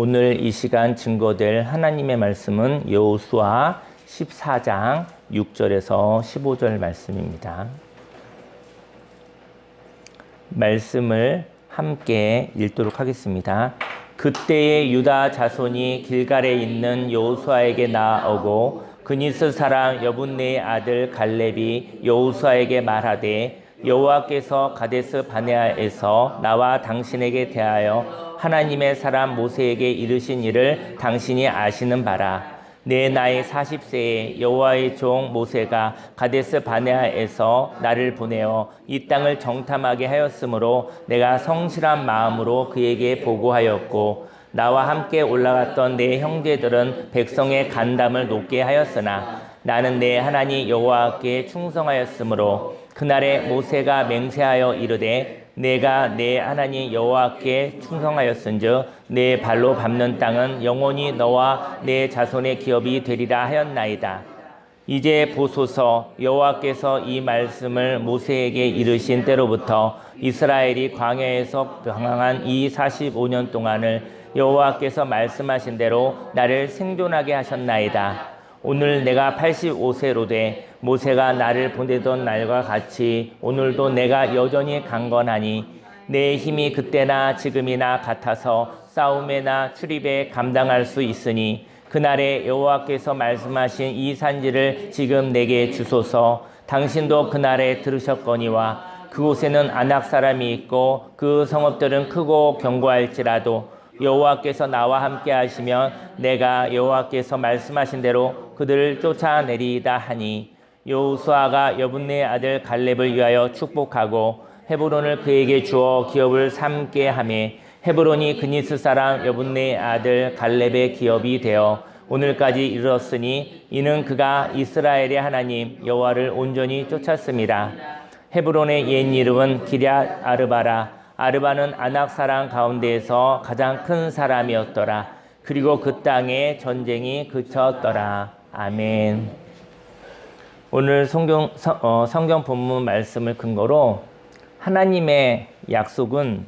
오늘 이 시간 증거될 하나님의 말씀은 여호수아 14장 6절에서 15절 말씀입니다. 말씀을 함께 읽도록 하겠습니다. 그때의 유다 자손이 길갈에 있는 여호수아에게 나아오고 그니스 사람 여분네의 아들 갈렙이 여호수아에게 말하되 여호와께서 가데스 바네아에서 나와 당신에게 대하여 하나님의 사람 모세에게 이르신 일을 당신이 아시는 바라. 내 나이 40세에 여호와의 종 모세가 가데스 바네아에서 나를 보내어 이 땅을 정탐하게 하였으므로 내가 성실한 마음으로 그에게 보고하였고 나와 함께 올라갔던 내 형제들은 백성의 간담을 높게 하였으나 나는 내 하나님 여호와께 충성하였으므로 그날에 모세가 맹세하여 이르되 내가 내 하나님 여호와께 충성하였은즉 내 발로 밟는 땅은 영원히 너와 내 자손의 기업이 되리라 하였나이다. 이제 보소서 여호와께서 이 말씀을 모세에게 이르신 때로부터 이스라엘이 광야에서 방황한 이 45년 동안을 여호와께서 말씀하신 대로 나를 생존하게 하셨나이다. 오늘 내가 85세로 돼 모세가 나를 보내던 날과 같이 오늘도 내가 여전히 강건하니 내 힘이 그때나 지금이나 같아서 싸움에나 출입에 감당할 수 있으니 그날에 여호와께서 말씀하신 이 산지를 지금 내게 주소서. 당신도 그날에 들으셨거니와 그곳에는 아낙 사람이 있고 그 성읍들은 크고 견고할지라도 여호와께서 나와 함께 하시면 내가 여호와께서 말씀하신 대로 그들을 쫓아내리이다 하니 여호수아가 여분네의 아들 갈렙을 위하여 축복하고 헤브론을 그에게 주어 기업을 삼게 하며 헤브론이 그니스 사람 여분네의 아들 갈렙의 기업이 되어 오늘까지 이르렀으니 이는 그가 이스라엘의 하나님 여호와를 온전히 쫓았습니다. 헤브론의 옛 이름은 기럇 아르바라. 아르바는 아낙 사람 가운데에서 가장 큰 사람이었더라. 그리고 그 땅에 전쟁이 그쳤더라. 아멘. 오늘 성경 본문 말씀을 근거로 하나님의 약속은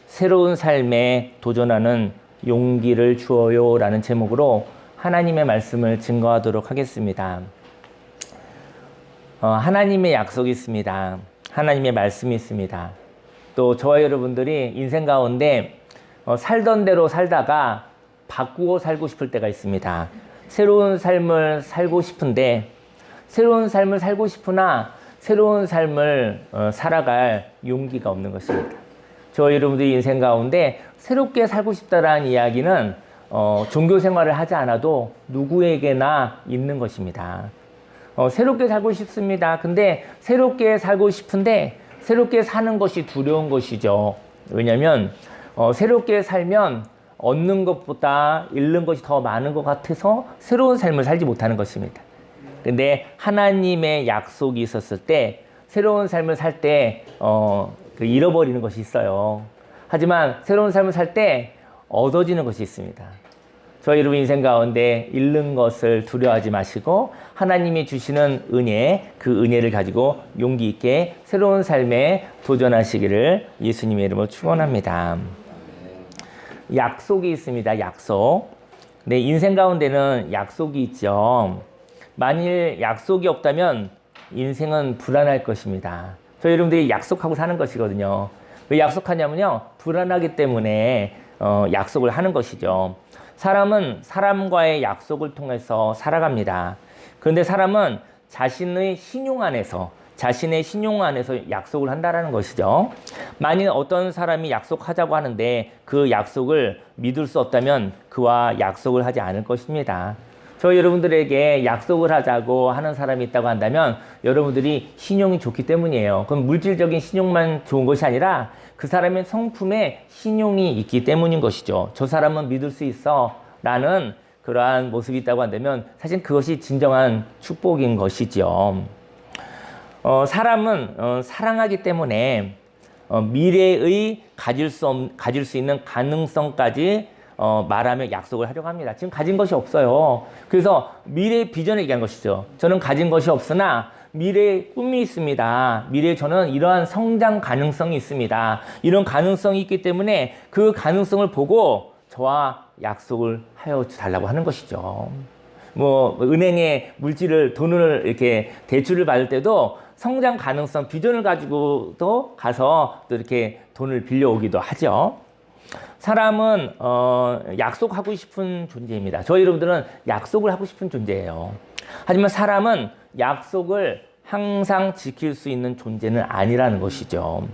새로운 삶에 도전하는 용기를 주어요 라는 제목으로 하나님의 말씀을 증거하도록 하겠습니다. 하나님의 약속이 있습니다. 하나님의 말씀이 있습니다. 또 저와 여러분들이 인생 가운데 살던 대로 살다가 바꾸고 살고 싶을 때가 있습니다. 새로운 삶을 살고 싶은데 새로운 삶을 살고 싶으나 새로운 삶을 살아갈 용기가 없는 것입니다. 저와 여러분들이 인생 가운데 새롭게 살고 싶다라는 이야기는 종교 생활을 하지 않아도 누구에게나 있는 것입니다. 새롭게 살고 싶습니다. 근데 새롭게 살고 싶은데 새롭게 사는 것이 두려운 것이죠. 왜냐하면 새롭게 살면 얻는 것보다 잃는 것이 더 많은 것 같아서 새로운 삶을 살지 못하는 것입니다. 근데 하나님의 약속이 있었을 때 새로운 삶을 살 때 잃어버리는 것이 있어요. 하지만 새로운 삶을 살 때 얻어지는 것이 있습니다. 저희 여러분 인생 가운데 잃는 것을 두려워하지 마시고 하나님이 주시는 은혜, 그 은혜를 가지고 용기 있게 새로운 삶에 도전하시기를 예수님의 이름으로 축원합니다. 약속이 있습니다. 약속. 네, 인생 가운데는 약속이 있죠. 만일 약속이 없다면 인생은 불안할 것입니다. 저희 여러분들이 약속하고 사는 것이거든요. 왜 약속하냐면요. 불안하기 때문에 약속을 하는 것이죠. 사람은 사람과의 약속을 통해서 살아갑니다. 그런데 사람은 자신의 신용 안에서 약속을 한다는 것이죠. 만일 어떤 사람이 약속하자고 하는데 그 약속을 믿을 수 없다면 그와 약속을 하지 않을 것입니다. 저희 여러분들에게 약속을 하자고 하는 사람이 있다고 한다면 여러분들이 신용이 좋기 때문이에요. 그럼 물질적인 신용만 좋은 것이 아니라 그 사람의 성품에 신용이 있기 때문인 것이죠. 저 사람은 믿을 수 있어 라는 그러한 모습이 있다고 한다면 사실 그것이 진정한 축복인 것이죠. 사람은 사랑하기 때문에 미래의 가질 수 있는 가능성까지 말하며 약속을 하려고 합니다. 지금 가진 것이 없어요. 그래서 미래의 비전을 얘기하는 것이죠. 저는 가진 것이 없으나 미래에 꿈이 있습니다. 미래에 저는 이러한 성장 가능성이 있습니다. 이런 가능성이 있기 때문에 그 가능성을 보고 저와 약속을 하여 달라고 하는 것이죠. 뭐 은행에 돈을 이렇게 대출을 받을 때도 성장 가능성 비전을 가지고도 가서 또 이렇게 돈을 빌려오기도 하죠. 사람은 약속하고 싶은 존재입니다. 저희 여러분들은 약속을 하고 싶은 존재예요. 하지만 사람은 약속을 항상 지킬 수 있는 존재는 아니라는 것이죠.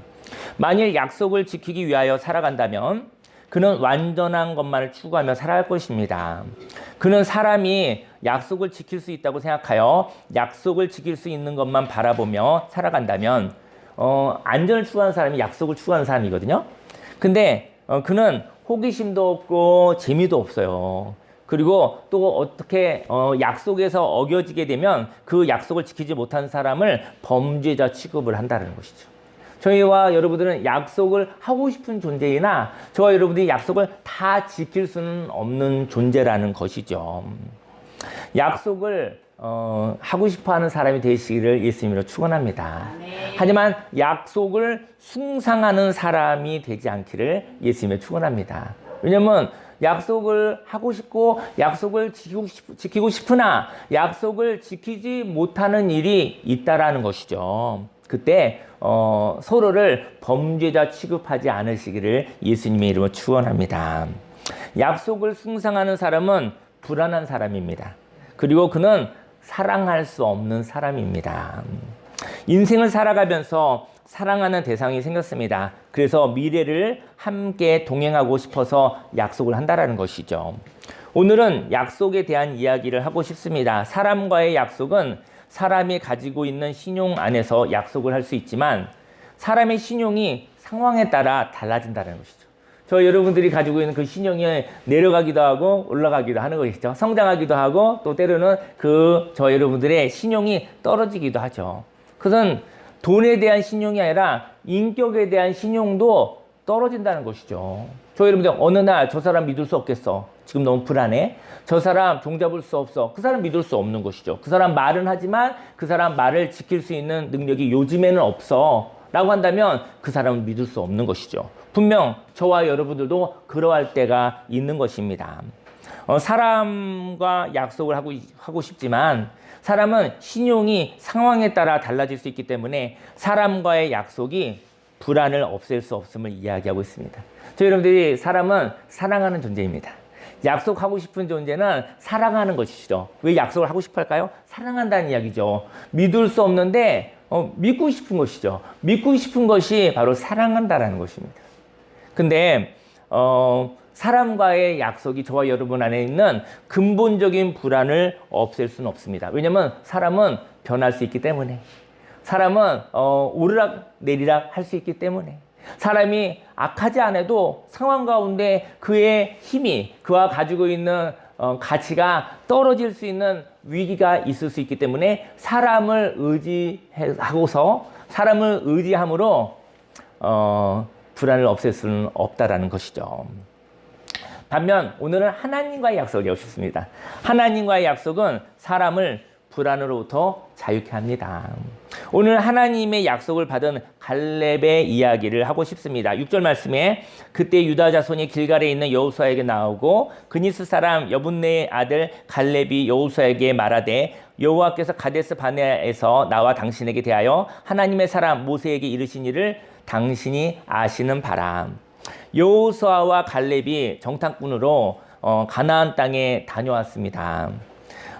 만일 약속을 지키기 위하여 살아간다면 그는 완전한 것만을 추구하며 살아갈 것입니다. 그는 사람이 약속을 지킬 수 있다고 생각하여 약속을 지킬 수 있는 것만 바라보며 살아간다면 안전을 추구하는 사람이 약속을 추구하는 사람이거든요. 근데 그는 호기심도 없고 재미도 없어요. 그리고 또 어떻게 약속에서 어겨지게 되면 그 약속을 지키지 못한 사람을 범죄자 취급을 한다는 것이죠. 저희와 여러분들은 약속을 하고 싶은 존재이나 저와 여러분들이 약속을 다 지킬 수는 없는 존재라는 것이죠. 약속을 하고 싶어하는 사람이 되시기를 예수님으로 축원합니다. 하지만 약속을 숭상하는 사람이 되지 않기를 예수님에 축원합니다. 왜냐하면 약속을 하고 싶고 약속을 지키고 싶으나 약속을 지키지 못하는 일이 있다라는 것이죠. 그때 서로를 범죄자 취급하지 않으시기를 예수님의 이름으로 축원합니다. 약속을 숭상하는 사람은 불안한 사람입니다. 그리고 그는 사랑할 수 없는 사람입니다. 인생을 살아가면서 사랑하는 대상이 생겼습니다. 그래서 미래를 함께 동행하고 싶어서 약속을 한다는 것이죠. 오늘은 약속에 대한 이야기를 하고 싶습니다. 사람과의 약속은 사람이 가지고 있는 신용 안에서 약속을 할 수 있지만 사람의 신용이 상황에 따라 달라진다는 것이죠. 여러분들이 가지고 있는 그 신용이 내려가기도 하고 올라가기도 하는 것이죠. 성장하기도 하고 또 때로는 여러분들의 신용이 떨어지기도 하죠. 그것은 돈에 대한 신용이 아니라 인격에 대한 신용도 떨어진다는 것이죠. 여러분들 어느 날 저 사람 믿을 수 없겠어. 지금 너무 불안해. 저 사람 종잡을 수 없어. 그 사람 믿을 수 없는 것이죠. 그 사람 말은 하지만 그 사람 말을 지킬 수 있는 능력이 요즘에는 없어. 라고 한다면 그 사람은 믿을 수 없는 것이죠. 분명 저와 여러분들도 그러할 때가 있는 것입니다. 사람과 약속을 하고 싶지만 사람은 신용이 상황에 따라 달라질 수 있기 때문에 사람과의 약속이 불안을 없앨 수 없음을 이야기하고 있습니다. 여러분들이 사람은 사랑하는 존재입니다. 약속하고 싶은 존재는 사랑하는 것이죠. 왜 약속을 하고 싶어 할까요? 사랑한다는 이야기죠. 믿을 수 없는데 믿고 싶은 것이죠. 믿고 싶은 것이 바로 사랑한다라는 것입니다. 근데 사람과의 약속이 저와 여러분 안에 있는 근본적인 불안을 없앨 수는 없습니다. 왜냐하면 사람은 변할 수 있기 때문에, 사람은 오르락 내리락 할 수 있기 때문에, 사람이 악하지 않아도 상황 가운데 그의 힘이, 그가 가지고 있는 가치가 떨어질 수 있는 위기가 있을 수 있기 때문에 사람을 의지함으로 불안을 없앨 수는 없다라는 것이죠. 반면 오늘은 하나님과의 약속을 배우고 싶습니다. 하나님과의 약속은 사람을 불안으로부터 자유케 합니다. 오늘 하나님의 약속을 받은 갈렙의 이야기를 하고 싶습니다. 6절 말씀에 그때 유다 자손이 길갈에 있는 여호수아에게 나오고 그니스 사람 여분네의 아들 갈렙이 여호수아에게 말하되 여호와께서 가데스 바네아에서 나와 당신에게 대하여 하나님의 사람 모세에게 이르신 일을 당신이 아시는 바라. 여호수아와 갈렙이 정탐꾼으로 가나안 땅에 다녀왔습니다.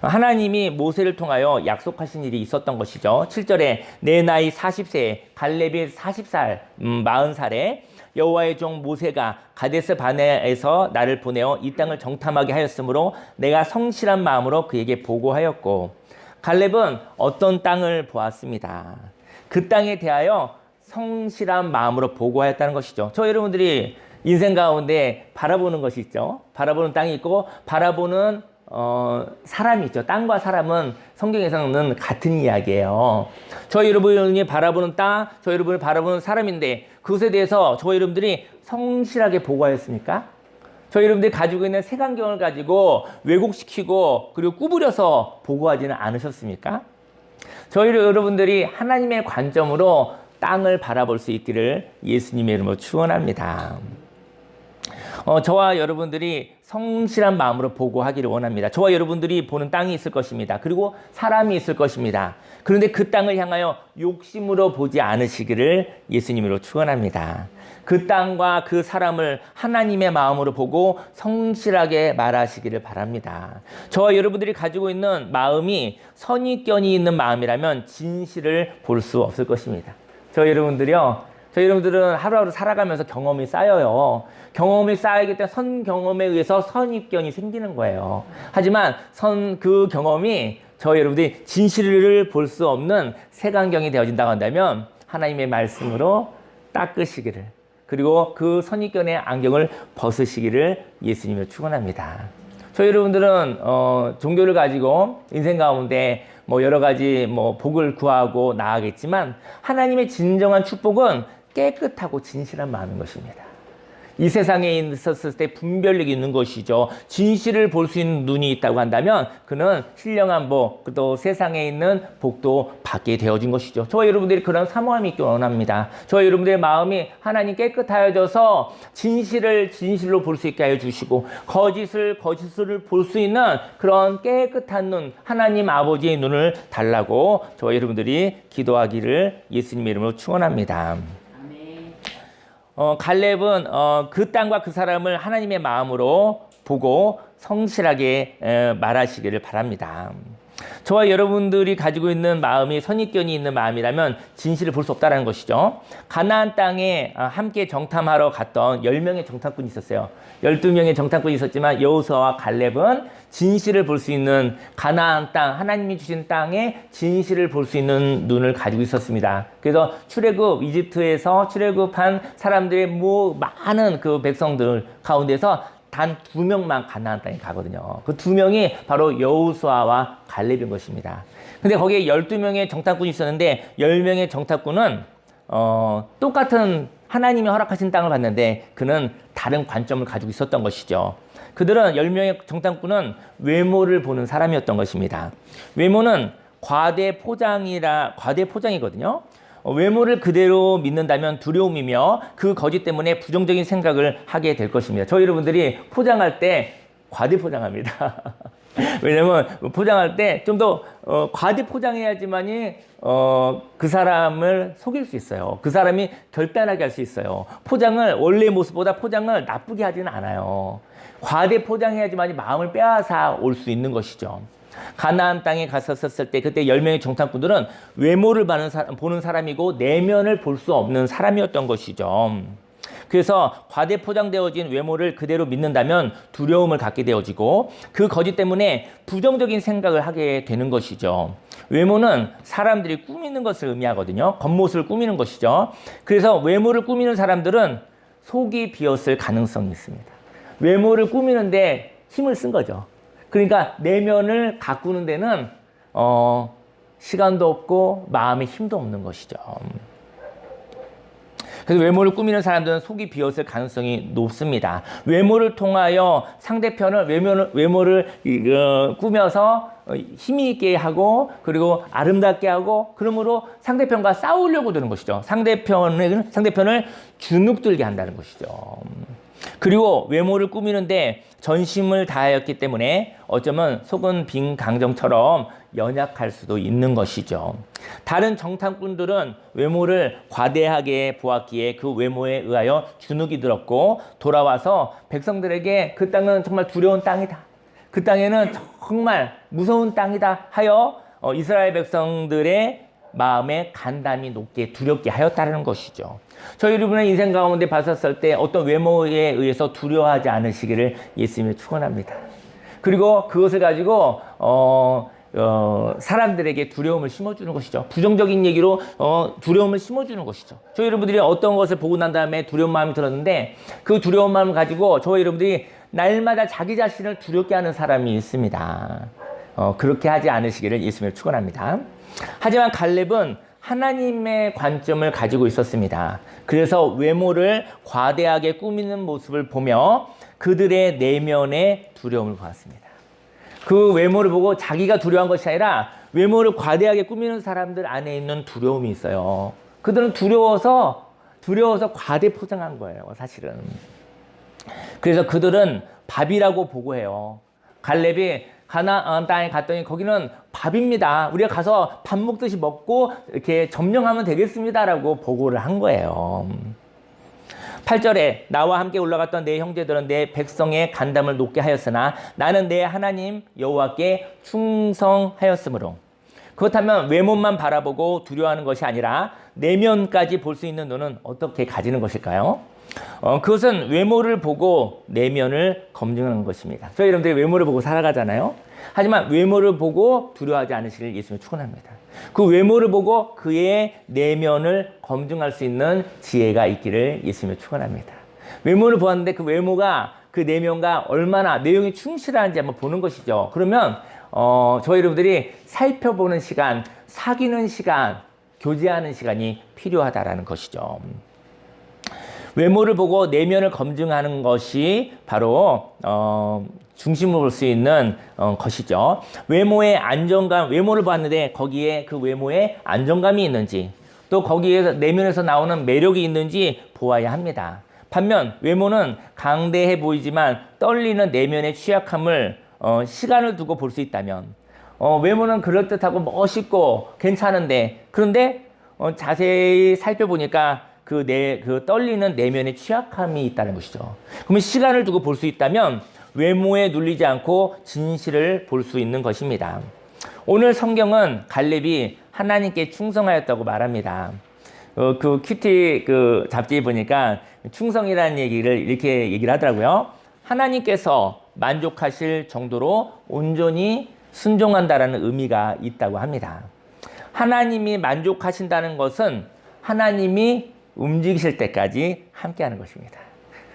하나님이 모세를 통하여 약속하신 일이 있었던 것이죠. 7절에 내 나이 40세에 갈렙이 40살, 40살에 여호와의 종 모세가 가데스 바네아에서 나를 보내어 이 땅을 정탐하게 하였으므로 내가 성실한 마음으로 그에게 보고하였고, 갈렙은 어떤 땅을 보았습니다. 그 땅에 대하여 성실한 마음으로 보고하였다는 것이죠. 여러분들이 인생 가운데 바라보는 것이 있죠. 바라보는 땅이 있고 바라보는 사람이 있죠. 땅과 사람은 성경에서는 같은 이야기예요. 여러분이 바라보는 땅, 여러분이 바라보는 사람인데 그것에 대해서 여러분들이 성실하게 보고하였습니까? 여러분들이 가지고 있는 색안경을 가지고 왜곡시키고 그리고 구부려서 보고하지는 않으셨습니까? 여러분들이 하나님의 관점으로 땅을 바라볼 수 있기를 예수님의 이름으로 축원합니다. 저와 여러분들이 성실한 마음으로 보고하기를 원합니다. 저와 여러분들이 보는 땅이 있을 것입니다. 그리고 사람이 있을 것입니다. 그런데 그 땅을 향하여 욕심으로 보지 않으시기를 예수님으로 축원합니다. 그 땅과 그 사람을 하나님의 마음으로 보고 성실하게 말하시기를 바랍니다. 저와 여러분들이 가지고 있는 마음이 선입견이 있는 마음이라면 진실을 볼 수 없을 것입니다. 저희 여러분들은 하루하루 살아가면서 경험이 쌓여요. 경험이 쌓이기 때문에 선 경험에 의해서 선입견이 생기는 거예요. 하지만 그 경험이 저희 여러분들이 진실을 볼 수 없는 색안경이 되어진다고 한다면 하나님의 말씀으로 닦으시기를, 그리고 그 선입견의 안경을 벗으시기를 예수님을 축원합니다. 저희 여러분들은 종교를 가지고 인생 가운데 여러 가지 복을 구하고 나아가겠지만 하나님의 진정한 축복은 깨끗하고 진실한 마음인 것입니다. 이 세상에 있었을 때 분별력이 있는 것이죠. 진실을 볼 수 있는 눈이 있다고 한다면 그는 신령한 복, 또 세상에 있는 복도 받게 되어진 것이죠. 저와 여러분들이 그런 사모함이 있기 원합니다. 저와 여러분들의 마음이 하나님 깨끗하여져서 진실로 볼 수 있게 하여 주시고 거짓을 볼 수 있는 그런 깨끗한 눈, 하나님 아버지의 눈을 달라고 저와 여러분들이 기도하기를 예수님의 이름으로 축원합니다. 갈렙은 그 땅과 그 사람을 하나님의 마음으로 보고 성실하게 말하시기를 바랍니다. 저와 여러분들이 가지고 있는 마음이 선입견이 있는 마음이라면 진실을 볼 수 없다는 것이죠. 가나안 땅에 함께 정탐하러 갔던 10명의 정탐꾼이 있었어요. 12명의 정탐꾼이 있었지만 여호수아와 갈렙은 진실을 볼 수 있는 가나안 땅, 하나님이 주신 땅에 진실을 볼 수 있는 눈을 가지고 있었습니다. 그래서 이집트에서 출애굽한 사람들의 많은 그 백성들 가운데서 단 2명만 가나안 땅에 가거든요. 그 2명이 바로 여호수아와 갈렙인 것입니다. 근데 거기에 12명의 정탐꾼이 있었는데 10명의 정탐꾼은 똑같은 하나님이 허락하신 땅을 봤는데 그는 다른 관점을 가지고 있었던 것이죠. 그들은 10명의 정탐꾼은 외모를 보는 사람이었던 것입니다. 외모는 과대 포장이거든요. 외모를 그대로 믿는다면 두려움이며 그 거짓 때문에 부정적인 생각을 하게 될 것입니다. 저희 여러분들이 포장할 때 과대 포장합니다. 왜냐면 포장할 때 좀 더 과대 포장해야지만이 그 사람을 속일 수 있어요. 그 사람이 결단하게 할 수 있어요. 원래의 모습보다 포장을 나쁘게 하지는 않아요. 과대 포장해야지만이 마음을 빼앗아 올 수 있는 것이죠. 가나안 땅에 갔었을 때 그때 10명의 정탐꾼들은 외모를 보는 사람이고 내면을 볼 수 없는 사람이었던 것이죠. 그래서 과대 포장되어진 외모를 그대로 믿는다면 두려움을 갖게 되어지고 그 거짓 때문에 부정적인 생각을 하게 되는 것이죠. 외모는 사람들이 꾸미는 것을 의미하거든요. 겉모습을 꾸미는 것이죠. 그래서 외모를 꾸미는 사람들은 속이 비었을 가능성이 있습니다. 외모를 꾸미는데 힘을 쓴 거죠. 그러니까 내면을 가꾸는 데는 시간도 없고 마음의 힘도 없는 것이죠. 그래서 외모를 꾸미는 사람들은 속이 비었을 가능성이 높습니다. 외모를 통하여 상대편을 외모를 꾸며서 힘이 있게 하고 그리고 아름답게 하고 그러므로 상대편과 싸우려고 드는 것이죠. 상대편을 주눅들게 한다는 것이죠. 그리고 외모를 꾸미는데 전심을 다하였기 때문에 어쩌면 속은 빈 강정처럼 연약할 수도 있는 것이죠. 다른 정탐꾼들은 외모를 과대하게 보았기에 그 외모에 의하여 주눅이 들었고 돌아와서 백성들에게 그 땅은 정말 두려운 땅이다. 그 땅에는 정말 무서운 땅이다 하여 이스라엘 백성들의 마음에 간담이 높게 두렵게 하였다는 것이죠. 저희 여러분의 인생 가운데 봤었을 때 어떤 외모에 의해서 두려워하지 않으시기를 예수님이 축원합니다. 그리고 그것을 가지고 사람들에게 두려움을 심어주는 것이죠. 부정적인 얘기로 두려움을 심어주는 것이죠. 저희 여러분들이 어떤 것을 보고 난 다음에 두려운 마음이 들었는데 그 두려운 마음을 가지고 저희 여러분들이 날마다 자기 자신을 두렵게 하는 사람이 있습니다. 그렇게 하지 않으시기를 예수님을 축원합니다. 하지만 갈렙은 하나님의 관점을 가지고 있었습니다. 그래서 외모를 과대하게 꾸미는 모습을 보며 그들의 내면의 두려움을 보았습니다. 그 외모를 보고 자기가 두려운 것이 아니라 외모를 과대하게 꾸미는 사람들 안에 있는 두려움이 있어요. 그들은 두려워서 과대 포장한 거예요, 사실은. 그래서 그들은 밥이라고 보고해요. 갈렙이 가나안 땅에 갔더니 거기는 밥입니다. 우리가 가서 밥 먹듯이 먹고 이렇게 점령하면 되겠습니다라고 보고를 한 거예요. 8절에 나와 함께 올라갔던 내 형제들은 내 백성의 간담을 높게 하였으나 나는 내 하나님 여호와께 충성하였으므로. 그렇다면 외모만 바라보고 두려워하는 것이 아니라 내면까지 볼 수 있는 눈은 어떻게 가지는 것일까요? 그것은 외모를 보고 내면을 검증하는 것입니다. 저희 여러분들이 외모를 보고 살아가잖아요. 하지만 외모를 보고 두려워하지 않으시길 예수님이 축원합니다. 그 외모를 보고 그의 내면을 검증할 수 있는 지혜가 있기를 예수님이 축원합니다. 외모를 보았는데 그 외모가 그 내면과 얼마나 내용이 충실한지 한번 보는 것이죠. 그러면 저희 여러분들이 살펴보는 시간, 사귀는 시간, 교제하는 시간이 필요하다라는 것이죠. 외모를 보고 내면을 검증하는 것이 바로 중심으로 볼 수 있는 것이죠. 외모의 안정감, 외모를 봤는데 거기에 그 외모에 안정감이 있는지, 또 거기에서 내면에서 나오는 매력이 있는지 보아야 합니다. 반면 외모는 강대해 보이지만 떨리는 내면의 취약함을 시간을 두고 볼 수 있다면, 외모는 그럴듯하고 멋있고 괜찮은데, 그런데 자세히 살펴보니까 그 떨리는 내면의 취약함이 있다는 것이죠. 그러면 시간을 두고 볼 수 있다면 외모에 눌리지 않고 진실을 볼 수 있는 것입니다. 오늘 성경은 갈렙이 하나님께 충성하였다고 말합니다. 그 큐티 그 잡지에 보니까 충성이라는 얘기를 이렇게 얘기를 하더라고요. 하나님께서 만족하실 정도로 온전히 순종한다라는 의미가 있다고 합니다. 하나님이 만족하신다는 것은 하나님이 움직이실 때까지 함께하는 것입니다.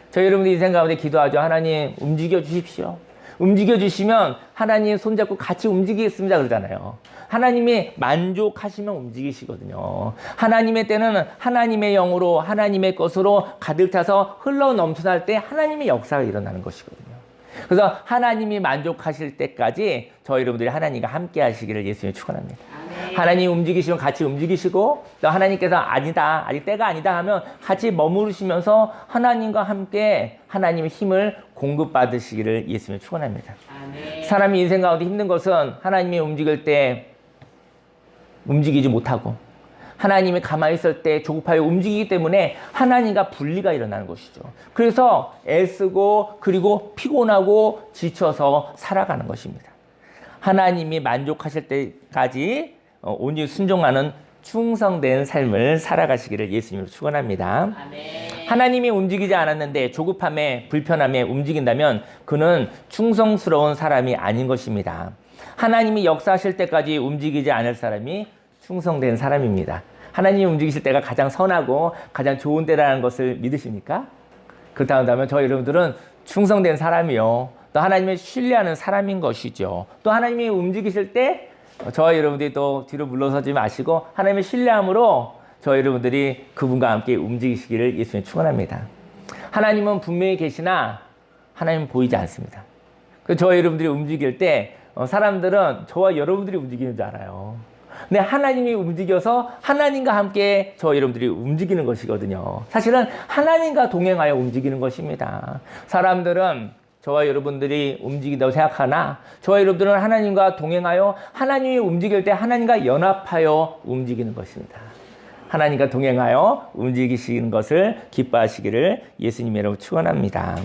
저희 여러분들 인생 가운데 기도하죠. 하나님 움직여 주십시오. 움직여 주시면 하나님 손잡고 같이 움직이겠습니다 그러잖아요. 하나님이 만족하시면 움직이시거든요. 하나님의 때는 하나님의 영으로 하나님의 것으로 가득 차서 흘러 넘쳐날 때 하나님의 역사가 일어나는 것이거든요. 그래서 하나님이 만족하실 때까지 저희 여러분들이 하나님과 함께 하시기를 예수님이 축원합니다. 하나님이 움직이시면 같이 움직이시고, 또 하나님께서 아니다, 아직 때가 아니다 하면 같이 머무르시면서 하나님과 함께 하나님의 힘을 공급받으시기를 예수님이 축원합니다. 사람이 인생 가운데 힘든 것은 하나님이 움직일 때 움직이지 못하고 하나님이 가만히 있을 때 조급하여 움직이기 때문에 하나님과 분리가 일어나는 것이죠. 그래서 애쓰고 그리고 피곤하고 지쳐서 살아가는 것입니다. 하나님이 만족하실 때까지 온전히 순종하는 충성된 삶을 살아가시기를 예수님으로 축원합니다. 하나님이 움직이지 않았는데 조급함에 불편함에 움직인다면 그는 충성스러운 사람이 아닌 것입니다. 하나님이 역사하실 때까지 움직이지 않을 사람이 충성된 사람입니다. 하나님이 움직이실 때가 가장 선하고 가장 좋은 때라는 것을 믿으십니까? 그렇다면 저희 여러분들은 충성된 사람이요, 또 하나님을 신뢰하는 사람인 것이죠. 또 하나님이 움직이실 때 저희 여러분들이 또 뒤로 물러서지 마시고 하나님의 신뢰함으로 저희 여러분들이 그분과 함께 움직이시기를 예수님 축원합니다. 하나님은 분명히 계시나 하나님은 보이지 않습니다. 저희 여러분들이 움직일 때 사람들은 저와 여러분들이 움직이는 줄 알아요. 근데 하나님이 움직여서 하나님과 함께 저희 여러분들이 움직이는 것이거든요. 사실은 하나님과 동행하여 움직이는 것입니다. 사람들은 저와 여러분들이 움직인다고 생각하나 저와 여러분들은 하나님과 동행하여 하나님이 움직일 때 하나님과 연합하여 움직이는 것입니다. 하나님과 동행하여 움직이시는 것을 기뻐하시기를 예수님 여러분 축원합니다.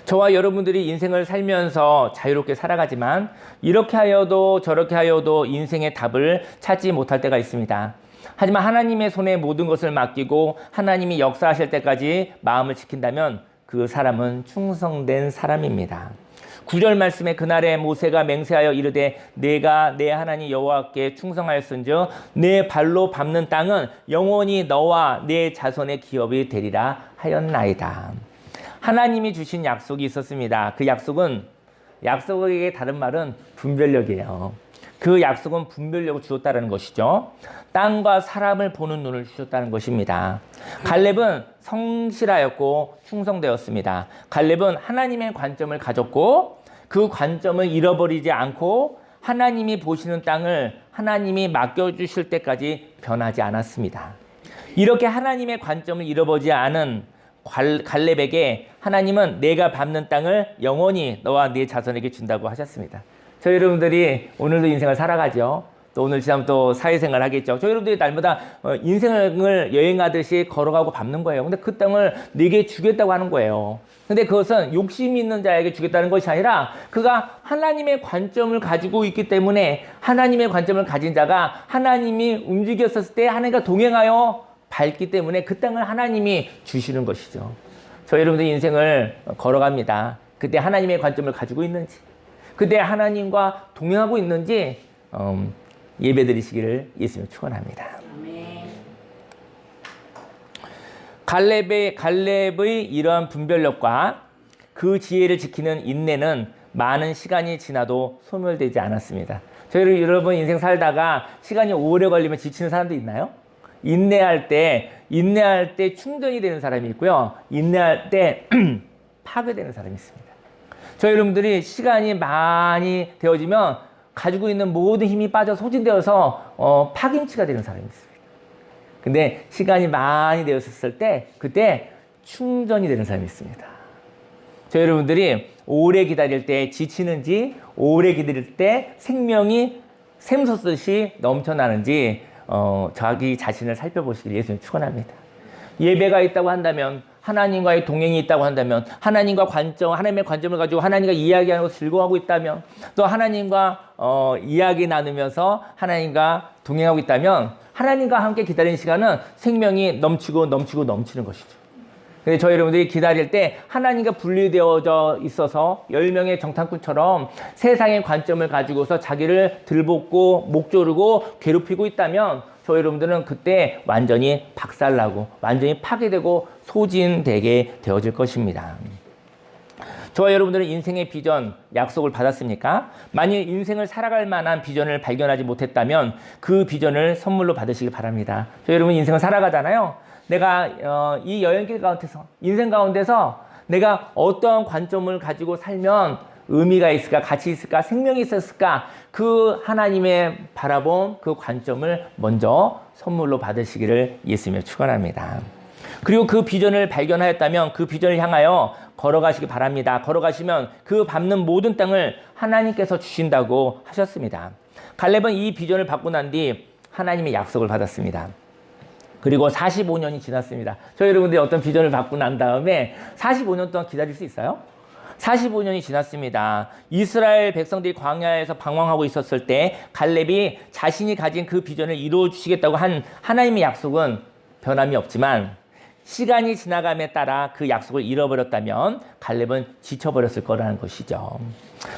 저와 여러분들이 인생을 살면서 자유롭게 살아가지만 이렇게 하여도 저렇게 하여도 인생의 답을 찾지 못할 때가 있습니다. 하지만 하나님의 손에 모든 것을 맡기고 하나님이 역사하실 때까지 마음을 지킨다면 그 사람은 충성된 사람입니다. 9절 말씀에 그날에 모세가 맹세하여 이르되 내가 내 하나님 여호와께 충성하였은즉 내 발로 밟는 땅은 영원히 너와 내 자손의 기업이 되리라 하였나이다. 하나님이 주신 약속이 있었습니다. 그 약속의 다른 말은 분별력이에요. 그 약속은 분별력을 주었다는 것이죠. 땅과 사람을 보는 눈을 주셨다는 것입니다. 갈렙은 성실하였고 충성되었습니다. 갈렙은 하나님의 관점을 가졌고 그 관점을 잃어버리지 않고 하나님이 보시는 땅을 하나님이 맡겨주실 때까지 변하지 않았습니다. 이렇게 하나님의 관점을 잃어버리지 않은 갈렙에게 하나님은 내가 밟는 땅을 영원히 너와 네 자손에게 준다고 하셨습니다. 저희 여러분들이 오늘도 인생을 살아가죠. 또 오늘 지나면 또 사회생활 하겠죠. 저희 여러분들이 날마다 인생을 여행하듯이 걸어가고 밟는 거예요. 근데 그 땅을 네게 주겠다고 하는 거예요. 근데 그것은 욕심 있는 자에게 주겠다는 것이 아니라 그가 하나님의 관점을 가지고 있기 때문에 하나님의 관점을 가진 자가 하나님이 움직였었을 때 하나님과 동행하여 밟기 때문에 그 땅을 하나님이 주시는 것이죠. 저희 여러분들 인생을 걸어갑니다. 그때 하나님의 관점을 가지고 있는지, 그때 하나님과 동행하고 있는지 예배드리시기를 예수님 축원합니다. 갈렙의 이러한 분별력과 그 지혜를 지키는 인내는 많은 시간이 지나도 소멸되지 않았습니다. 저희 여러분 인생 살다가 시간이 오래 걸리면 지치는 사람도 있나요? 인내할 때 충전이 되는 사람이 있고요. 인내할 때 파괴되는 사람이 있습니다. 저희 여러분들이 시간이 많이 되어지면 가지고 있는 모든 힘이 빠져 소진되어서 파김치가 되는 사람이 있습니다. 근데 시간이 많이 되었을 때 그때 충전이 되는 사람이 있습니다. 저희 여러분들이 오래 기다릴 때 지치는지 오래 기다릴 때 생명이 샘솟듯이 넘쳐나는지 자기 자신을 살펴보시길 예수님 축원합니다. 예배가 있다고 한다면 하나님과의 동행이 있다고 한다면 하나님의 관점을 가지고 하나님과 이야기하는 것을 즐거워하고 있다면 또 하나님과 이야기 나누면서 하나님과 동행하고 있다면 하나님과 함께 기다리는 시간은 생명이 넘치고 넘치는 것이죠. 근데 저희 여러분들이 기다릴 때 하나님과 분리되어져 있어서 10명의 정탐꾼처럼 세상의 관점을 가지고서 자기를 들볶고 목 조르고 괴롭히고 있다면 저희 여러분들은 그때 완전히 박살나고 완전히 파괴되고 소진되게 되어질 것입니다. 저와 여러분들은 인생의 비전, 약속을 받았습니까? 만일 인생을 살아갈 만한 비전을 발견하지 못했다면 그 비전을 선물로 받으시기 바랍니다. 저희 여러분 인생을 살아가잖아요. 내가 이 여행길 가운데서 인생 가운데서 내가 어떠한 관점을 가지고 살면 의미가 있을까, 가치 있을까, 생명이 있었을까, 그 하나님의 바라본 그 관점을 먼저 선물로 받으시기를 예수님을 축원합니다. 그리고 그 비전을 발견하였다면 그 비전을 향하여 걸어가시기 바랍니다. 걸어가시면 그 밟는 모든 땅을 하나님께서 주신다고 하셨습니다. 갈렙은 이 비전을 받고 난 뒤 하나님의 약속을 받았습니다. 그리고 45년이 지났습니다. 저희 여러분들이 어떤 비전을 받고 난 다음에 45년 동안 기다릴 수 있어요? 45년이 지났습니다. 이스라엘 백성들이 광야에서 방황하고 있었을 때 갈렙이 자신이 가진 그 비전을 이루어 주시겠다고 한 하나님의 약속은 변함이 없지만 시간이 지나감에 따라 그 약속을 잃어버렸다면 갈렙은 지쳐버렸을 거라는 것이죠.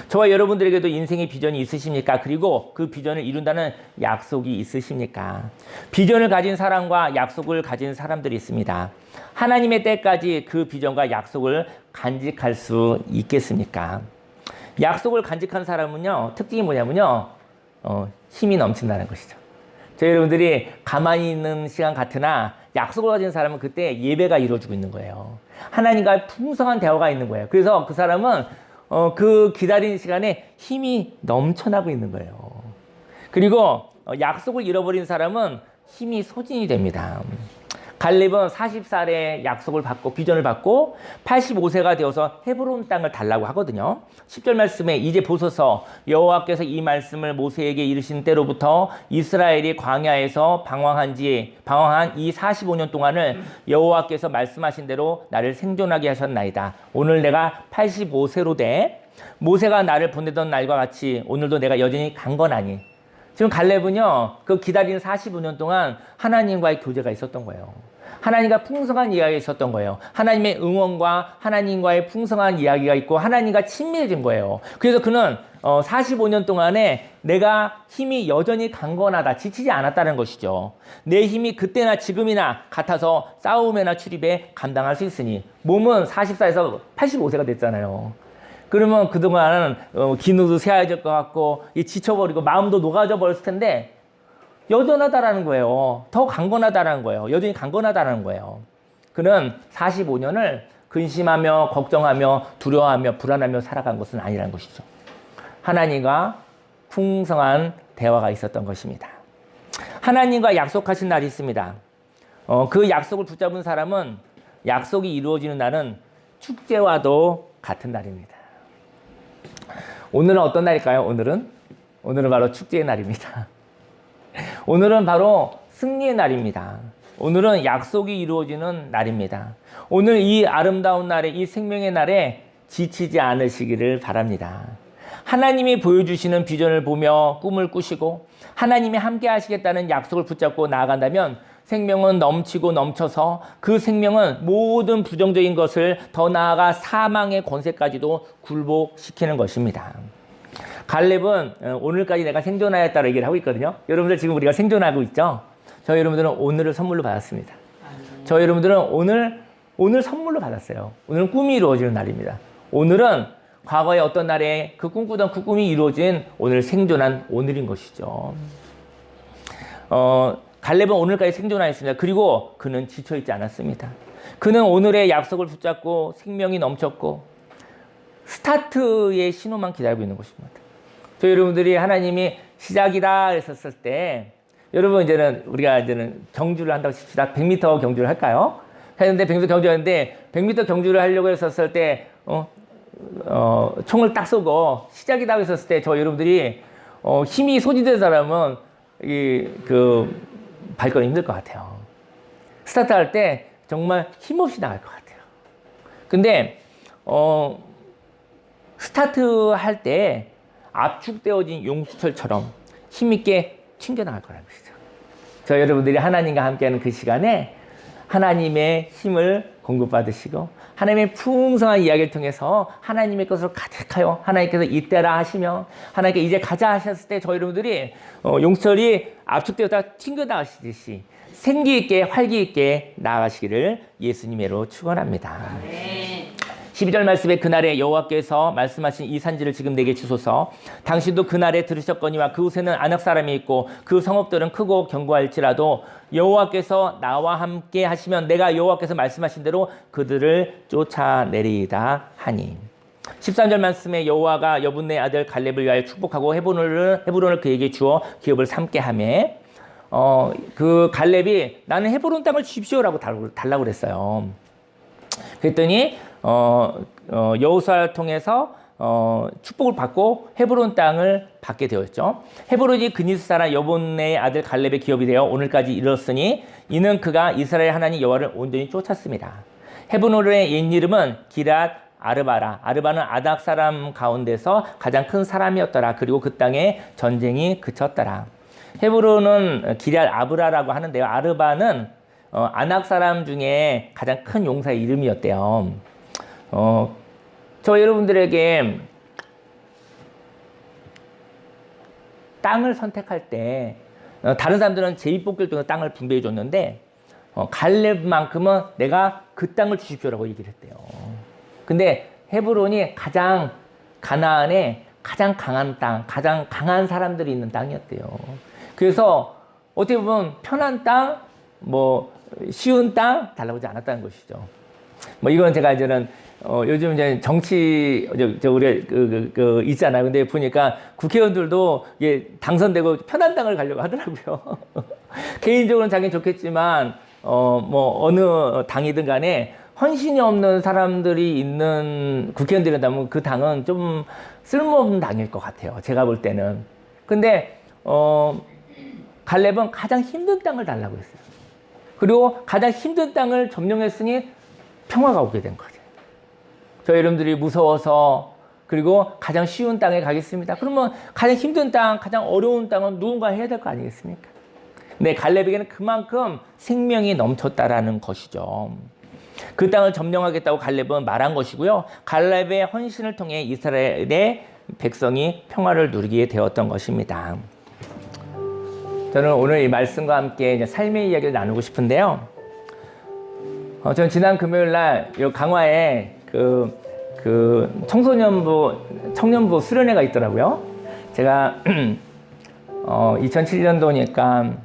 저와 여러분들에게도 인생의 비전이 있으십니까? 그리고 그 비전을 이룬다는 약속이 있으십니까? 비전을 가진 사람과 약속을 가진 사람들이 있습니다. 하나님의 때까지 그 비전과 약속을 간직할 수 있겠습니까? 약속을 간직한 사람은요, 특징이 뭐냐면요, 힘이 넘친다는 것이죠. 저희 여러분들이 가만히 있는 시간 같으나 약속을 가진 사람은 그때 예배가 이루어지고 있는 거예요. 하나님과 풍성한 대화가 있는 거예요. 그래서 그 사람은 그 기다리는 시간에 힘이 넘쳐나고 있는 거예요. 그리고 약속을 잃어버린 사람은 힘이 소진이 됩니다. 갈렙은 40살에 약속을 받고 비전을 받고 85세가 되어서 헤브론 땅을 달라고 하거든요. 10절 말씀에 이제 보소서 여호와께서 이 말씀을 모세에게 이르신 때로부터 이스라엘이 광야에서 방황한 이 45년 동안을 여호와께서 말씀하신 대로 나를 생존하게 하셨나이다. 오늘 내가 85세로 돼 모세가 나를 보내던 날과 같이 오늘도 내가 여전히 강건하니. 지금 갈렙은요, 그 기다리는 45년 동안 하나님과의 교제가 있었던 거예요. 하나님과 풍성한 이야기가 있었던 거예요. 하나님의 응원과 하나님과의 풍성한 이야기가 있고 하나님과 친밀해진 거예요. 그래서 그는 45년 동안에 내가 힘이 여전히 강건하다, 지치지 않았다는 것이죠. 내 힘이 그때나 지금이나 같아서 싸움에나 출입에 감당할 수 있으니 몸은 44에서 85세가 됐잖아요. 그러면 그동안 기능도 세아질 것 같고 지쳐버리고 마음도 녹아져 버렸을 텐데 여전하다라는 거예요. 더 강건하다라는 거예요. 여전히 강건하다라는 거예요. 그는 45년을 근심하며 걱정하며 두려워하며 불안하며 살아간 것은 아니라는 것이죠. 하나님과 풍성한 대화가 있었던 것입니다. 하나님과 약속하신 날이 있습니다. 그 약속을 붙잡은 사람은 약속이 이루어지는 날은 축제와도 같은 날입니다. 오늘은 어떤 날일까요? 오늘은 바로 축제의 날입니다. 오늘은 바로 승리의 날입니다. 오늘은 약속이 이루어지는 날입니다. 오늘 이 아름다운 날에, 이 생명의 날에 지치지 않으시기를 바랍니다. 하나님이 보여주시는 비전을 보며 꿈을 꾸시고 하나님이 함께 하시겠다는 약속을 붙잡고 나아간다면 생명은 넘치고 넘쳐서 그 생명은 모든 부정적인 것을 더 나아가 사망의 권세까지도 굴복시키는 것입니다. 갈렙은 오늘까지 내가 생존하였다고 얘기를 하고 있거든요. 여러분들 지금 우리가 생존하고 있죠? 저희 여러분들은 오늘을 선물로 받았습니다. 저희 여러분들은 오늘 선물로 받았어요. 오늘은 꿈이 이루어지는 날입니다. 오늘은 과거에 어떤 날에 그 꿈꾸던 그 꿈이 이루어진 오늘 생존한 오늘인 것이죠. 갈렙은 오늘까지 생존하였습니다. 그리고 그는 지쳐있지 않았습니다. 그는 오늘의 약속을 붙잡고 생명이 넘쳤고 스타트의 신호만 기다리고 있는 것입니다. 저희 여러분들이 하나님이 시작이다 했었을 때 여러분 우리가 경주를 한다고 칩시다. 100m 경주를 할까요? 했는데 100m 경주를 했는데 100m 경주를 하려고 했었을 때 총을 딱 쏘고 시작이다 했었을 때 저 여러분들이 힘이 소진된 사람은 발걸음이 힘들 것 같아요. 스타트 할 때 정말 힘없이 나갈 것 같아요. 근데 스타트 할 때 압축되어진 용수철처럼 힘있게 튕겨나갈 거라는 것이죠. 저 여러분들이 하나님과 함께하는 그 시간에 하나님의 힘을 공급받으시고 하나님의 풍성한 이야기를 통해서 하나님의 것으로 가득하여 하나님께서 이때라 하시며 하나님께 이제 가자 하셨을 때 저희 여러분들이 용수철이 압축되었다 튕겨나가시듯이 생기있게 활기있게 나아가시기를 예수님으로 축원합니다. 12절 말씀에 그날에 여호와께서 말씀하신 이 산지를 지금 내게 주소서. 당신도 그날에 들으셨거니와 그곳에는 아낙 사람이 있고 그 성읍들은 크고 견고할지라도 여호와께서 나와 함께 하시면 내가 여호와께서 말씀하신 대로 그들을 쫓아내리이다 하니. 13절 말씀에 여호와가 여분네 아들 갈렙을 위하여 축복하고 헤브론을 그에게 주어 기업을 삼게 하며 그 갈렙이 나는 헤브론 땅을 주십시오라고 달라고 그랬어요. 그랬더니 여호수아를 통해서 축복을 받고 헤브론 땅을 받게 되었죠. 헤브론이 그니스 사람 여분네의 아들 갈렙의 기업이 되어 오늘까지 이르렀으니 이는 그가 이스라엘 하나님 여호와를 온전히 쫓았습니다. 헤브론의 옛 이름은 기랏 아르바라. 아르바는 아낙 사람 가운데서 가장 큰 사람이었더라. 그리고 그 땅에 전쟁이 그쳤더라. 헤브론은 기럇 아브라라고 하는데요. 아르바는 아낙 사람 중에 가장 큰 용사의 이름이었대요. 저 여러분들에게 땅을 선택할 때 다른 사람들은 제비뽑기를 통해서 땅을 분배해 줬는데 갈렙만큼은 내가 그 땅을 주십시오라고 얘기를 했대요. 근데 헤브론이 가장 가나안에 가장 강한 땅, 가장 강한 사람들이 있는 땅이었대요. 그래서 어떻게 보면 편한 땅, 쉬운 땅 달라고 하지 않았다는 것이죠. 이건 제가 요즘 이제 정치, 우리 있잖아요. 근데 보니까 국회의원들도 당선되고 편한 땅을 가려고 하더라고요. 개인적으로는 자기는 좋겠지만, 어느 당이든 간에 헌신이 없는 사람들이 있는 국회의원들이라면 그 당은 좀 쓸모없는 당일 것 같아요. 제가 볼 때는. 근데, 갈렙은 가장 힘든 땅을 달라고 했어요. 그리고 가장 힘든 땅을 점령했으니 평화가 오게 된 거죠. 저희 여러분들이 무서워서 그리고 가장 쉬운 땅에 가겠습니다. 그러면 가장 힘든 땅, 가장 어려운 땅은 누군가 해야 될 거 아니겠습니까? 근데 갈렙에게는 그만큼 생명이 넘쳤다라는 것이죠. 그 땅을 점령하겠다고 갈렙은 말한 것이고요. 갈렙의 헌신을 통해 이스라엘의 백성이 평화를 누리게 되었던 것입니다. 저는 오늘 이 말씀과 함께 이제 삶의 이야기를 나누고 싶은데요. 저는 지난 금요일 날 강화에 청년부 수련회가 있더라고요. 제가 2007년도니까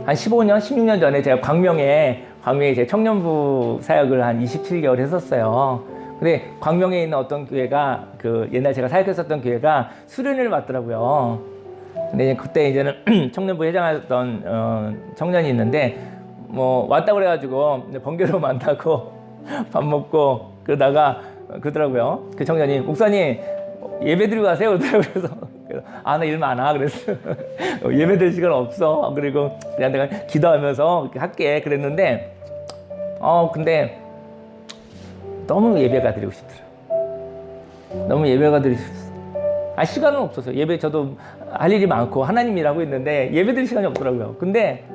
한 15년, 16년 전에 제가 광명에 제 청년부 사역을 한 27개월 했었어요. 근데 광명에 있는 어떤 교회가 옛날 제가 사역했었던 교회가 수련회를 왔더라고요. 근데 그때 이제는 청년부 회장하던 청년이 있는데 뭐 왔다 그래가지고 번개로 만나고 밥 먹고 그러다가 그러더라고요. 그 청년이 목사님 예배 드리고 가세요. 그러더라고요. 그래서 아, 나 일 많아. 그랬어. 예배 드릴 시간 없어. 그리고 그냥 내가 기도하면서 할게. 그랬는데 근데 너무 예배가 드리고 싶더라고요. 너무 예배가 드리고 싶었어요. 시간은 없었어요. 예배 저도 할 일이 많고 하나님 일하고 있는데 예배 드릴 시간이 없더라고요. 근데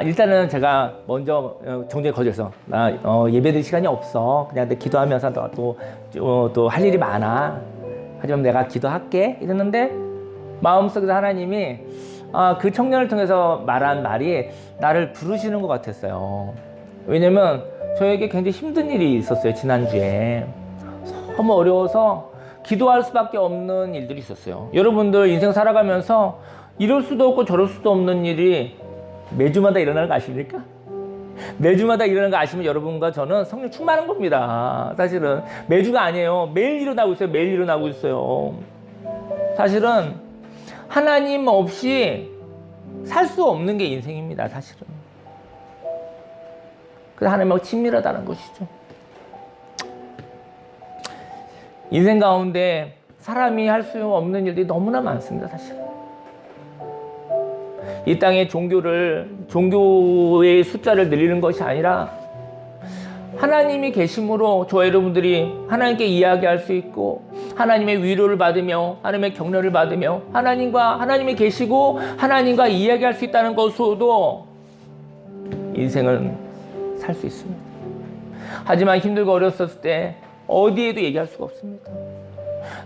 일단은 제가 먼저 정중히 거절해서 나 예배 드릴 시간이 없어. 그냥 내 기도하면서 또 할 일이 많아. 하지만 내가 기도할게. 이랬는데 마음속에서 하나님이 그 청년을 통해서 말한 말이 나를 부르시는 것 같았어요. 왜냐면 저에게 굉장히 힘든 일이 있었어요. 지난주에 너무 어려워서 기도할 수밖에 없는 일들이 있었어요. 여러분들 인생 살아가면서 이럴 수도 없고 저럴 수도 없는 일이 매주마다 일어나는 거 아십니까? 매주마다 일어나는 거 아시면 여러분과 저는 성령 충만한 겁니다. 사실은 매주가 아니에요. 매일 일어나고 있어요. 매일 일어나고 있어요. 사실은 하나님 없이 살 수 없는 게 인생입니다. 사실은. 그래서 하나님하고 친밀하다는 것이죠. 인생 가운데 사람이 할 수 없는 일들이 너무나 많습니다. 사실은. 이 땅의 종교의 숫자를 늘리는 것이 아니라 하나님이 계심으로 저와 여러분들이 하나님께 이야기할 수 있고 하나님의 위로를 받으며 하나님의 격려를 받으며 하나님이 계시고 하나님과 이야기할 수 있다는 것으로도 인생을 살 수 있습니다. 하지만 힘들고 어렸을 때 어디에도 얘기할 수가 없습니다.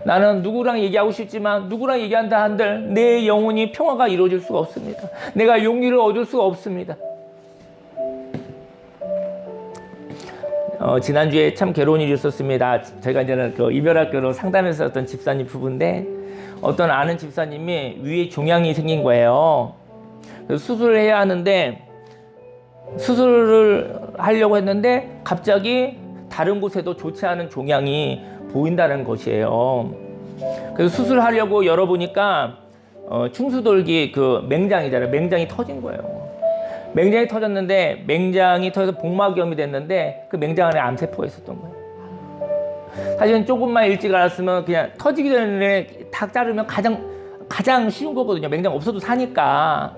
나는 누구랑 얘기하고 싶지만 누구랑 얘기한다 한들 내 영혼이 평화가 이루어질 수가 없습니다. 내가 용기를 얻을 수가 없습니다. 지난주에 참 괴로운 일이 있었습니다. 저희가 이제는 그 이별학교로 상담해서 어떤 집사님 부부인데 어떤 아는 집사님이 위에 종양이 생긴 거예요. 그래서 수술을 해야 하는데 수술을 하려고 했는데 갑자기 다른 곳에도 좋지 않은 종양이 보인다는 것이에요. 그래서 수술하려고 열어보니까 충수돌기 그 맹장이잖아요. 맹장이 터진 거예요. 맹장이 터졌는데 맹장이 터져서 복막염이 됐는데 그 맹장 안에 암세포가 있었던 거예요. 사실은 조금만 일찍 알았으면 그냥 터지기 전에 탁 자르면 가장 쉬운 거거든요. 맹장 없어도 사니까.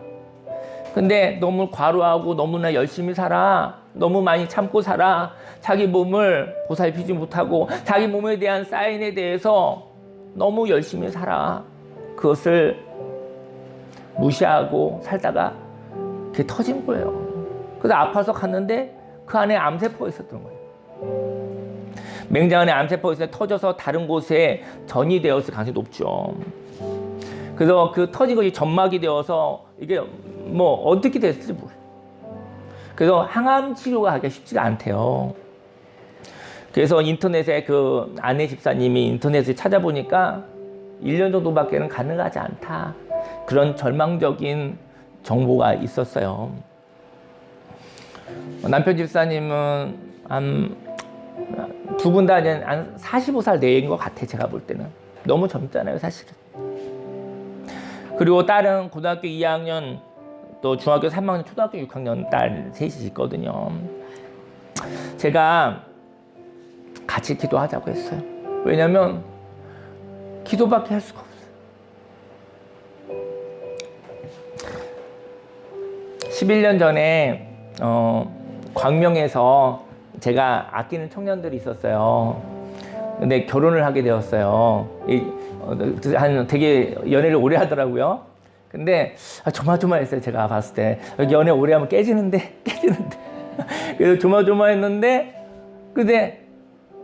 근데 너무 과로하고 너무나 열심히 살아. 너무 많이 참고 살아. 자기 몸을 보살피지 못하고 자기 몸에 대한 사인에 대해서 너무 열심히 살아. 그것을 무시하고 살다가 그게 터진 거예요. 그래서 아파서 갔는데 그 안에 암세포가 있었던 거예요. 맹장 안에 암세포가 있어서 터져서 다른 곳에 전이 되었을 가능성이 높죠. 그래서 그 터진 것이 점막이 되어서 이게 뭐 어떻게 됐을지 몰라요. 그래서 항암 치료가 하기가 쉽지가 않대요. 그래서 인터넷에 그 아내 집사님이 인터넷을 찾아보니까 1년 정도밖에는 가능하지 않다. 그런 절망적인 정보가 있었어요. 남편 집사님은 두 분 다 한 45살 내인 것 같아. 제가 볼 때는. 너무 젊잖아요, 사실은. 그리고 딸은 고등학교 2학년, 또 중학교 3학년, 초등학교 6학년 딸 셋이 있거든요. 제가 같이 기도하자고 했어요. 왜냐면 기도밖에 할 수가 없어요. 11년 전에 광명에서 제가 아끼는 청년들이 있었어요. 근데 결혼을 하게 되었어요. 되게 연애를 오래 하더라고요. 근데 조마조마했어요. 제가 봤을 때 여기 연애 오래 하면 깨지는데 그래서 조마조마했는데 근데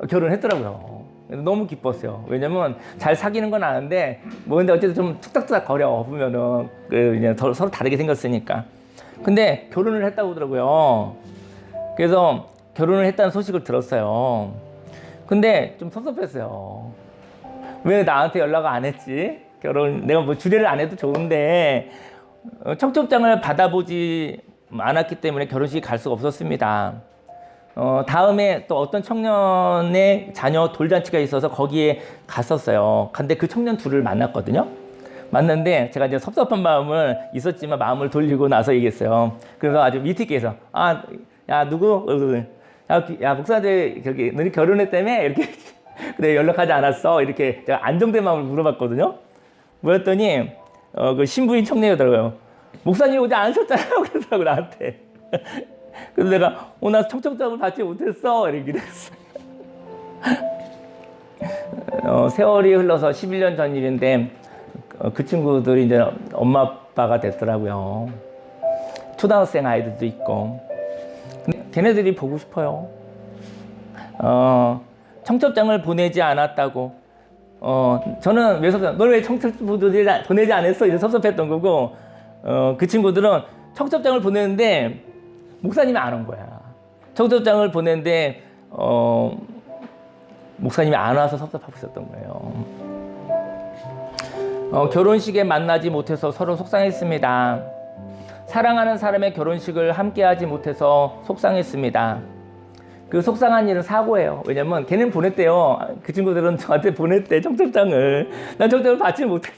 결혼했더라고요. 너무 기뻤어요. 왜냐면 잘 사귀는 건 아는데 뭐 근데 어쨌든 좀 툭닥툭닥 거려 보면은 이제 서로 다르게 생겼으니까. 근데 결혼을 했다고 하더라고요. 그래서 결혼을 했다는 소식을 들었어요. 근데 좀 섭섭했어요. 왜 나한테 연락을 안 했지? 내가 뭐 주례를 안 해도 좋은데 청첩장을 받아보지 않았기 때문에 결혼식에 갈 수가 없었습니다. 다음에 또 어떤 청년의 자녀 돌잔치가 있어서 거기에 갔었어요. 근데 그 청년 둘을 만났거든요. 맞는데 제가 이제 섭섭한 마음을 있었지만 마음을 돌리고 나서 얘기했어요. 그래서 아주 밑에 있게서 야 누구 야 목사들 저기 너희 결혼했다며 이렇게 근데 연락하지 않았어 이렇게 제가 안정된 마음을 물어봤거든요. 물었더니 그 신부인 청년이더라고요. 목사님 오지 않으셨잖아요. 그러더라고 나한테. 그래서 내가 나 청첩장을 받지 못했어 이렇게 그랬어. 세월이 흘러서 11년 전 일인데 그 친구들이 이제 엄마 아빠가 됐더라고요. 초등학생 아이들도 있고. 근데 걔네들이 보고 싶어요. 청첩장을 보내지 않았다고. 저는 왜 섭섭해? 널 왜 청첩장 보내지 않았어? 이제 섭섭했던 거고, 그 친구들은 청첩장을 보냈는데 목사님이 안 온 거야. 청첩장을 보냈는데 목사님이 안 와서 섭섭하고 있었던 거예요. 결혼식에 만나지 못해서 서로 속상했습니다. 사랑하는 사람의 결혼식을 함께하지 못해서 속상했습니다. 그 속상한 일은 사고예요. 왜냐면 걔는 보냈대요. 그 친구들은 저한테 보냈대 청첩장을. 난 청첩장을 받지 못했어.